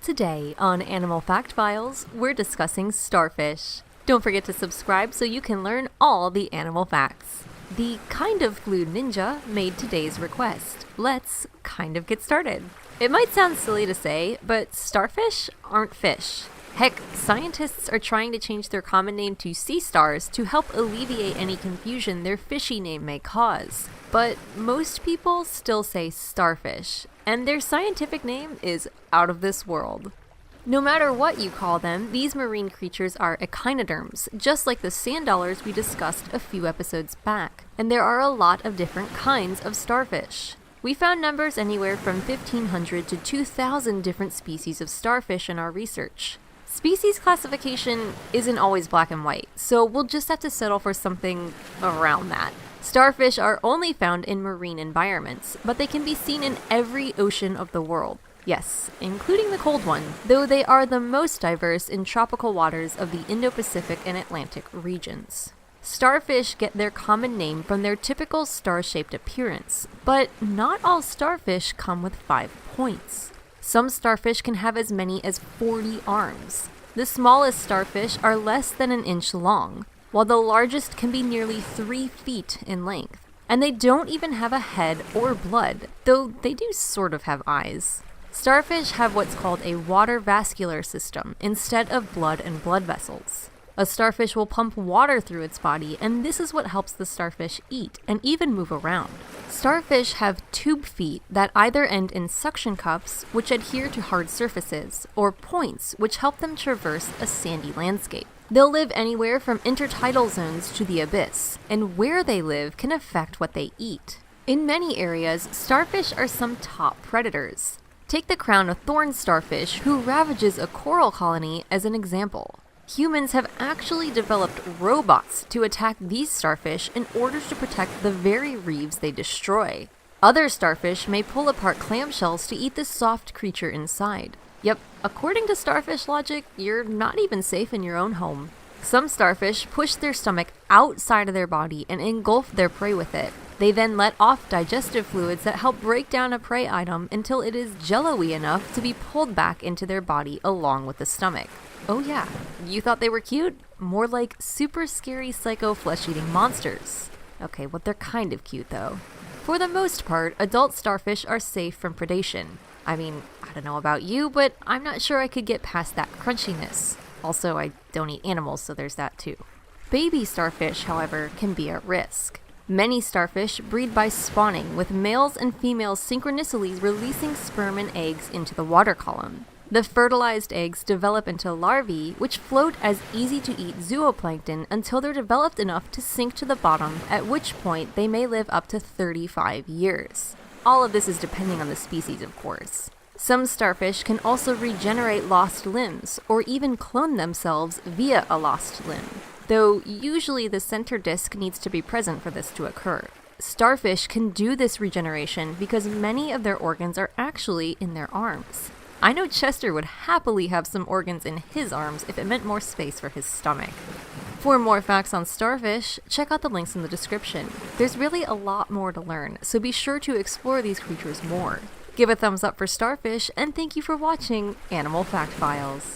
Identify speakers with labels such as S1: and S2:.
S1: Today on Animal Fact Files, we're discussing starfish. Don't forget to subscribe so you can learn all the animal facts. The kind of glued ninja made today's request. Let's kind of get started. It might sound silly to say, but starfish aren't fish. Heck, scientists are trying to change their common name to sea stars to help alleviate any confusion their fishy name may cause. But most people still say starfish, and their scientific name is out of this world. No matter what you call them, these marine creatures are echinoderms, just like the sand dollars we discussed a few episodes back. And there are a lot of different kinds of starfish. We found numbers anywhere from 1,500 to 2,000 different species of starfish in our research. Species classification isn't always black and white, so we'll just have to settle for something around that. Starfish are only found in marine environments, but they can be seen in every ocean of the world. Yes, including the cold one, though they are the most diverse in tropical waters of the Indo-Pacific and Atlantic regions. Starfish get their common name from their typical star-shaped appearance, but not all starfish come with 5 points. Some starfish can have as many as 40 arms. The smallest starfish are less than an inch long, while the largest can be nearly 3 feet in length. And they don't even have a head or blood, though they do sort of have eyes. Starfish have what's called a water vascular system instead of blood and blood vessels. A starfish will pump water through its body, and this is what helps the starfish eat and even move around. Starfish have tube feet that either end in suction cups, which adhere to hard surfaces, or points, which help them traverse a sandy landscape. They'll live anywhere from intertidal zones to the abyss, and where they live can affect what they eat. In many areas, starfish are some top predators. Take the crown of thorns starfish, who ravages a coral colony, as an example. Humans have actually developed robots to attack these starfish in order to protect the very reefs they destroy. Other starfish may pull apart clamshells to eat the soft creature inside. Yep, according to starfish logic, you're not even safe in your own home. Some starfish push their stomach outside of their body and engulf their prey with it. They then let off digestive fluids that help break down a prey item until it is jello-y enough to be pulled back into their body along with the stomach. Oh yeah, you thought they were cute? More like super scary psycho flesh-eating monsters. Okay, well they're kind of cute though. For the most part, adult starfish are safe from predation. I mean, I don't know about you, but I'm not sure I could get past that crunchiness. Also, I don't eat animals, so there's that too. Baby starfish, however, can be at risk. Many starfish breed by spawning, with males and females synchronously releasing sperm and eggs into the water column. The fertilized eggs develop into larvae, which float as easy-to-eat zooplankton until they're developed enough to sink to the bottom, at which point they may live up to 35 years. All of this is depending on the species, of course. Some starfish can also regenerate lost limbs, or even clone themselves via a lost limb, though usually the center disc needs to be present for this to occur. Starfish can do this regeneration because many of their organs are actually in their arms. I know Chester would happily have some organs in his arms if it meant more space for his stomach. For more facts on starfish, check out the links in the description. There's really a lot more to learn, so be sure to explore these creatures more. Give a thumbs up for starfish, and thank you for watching Animal Fact Files.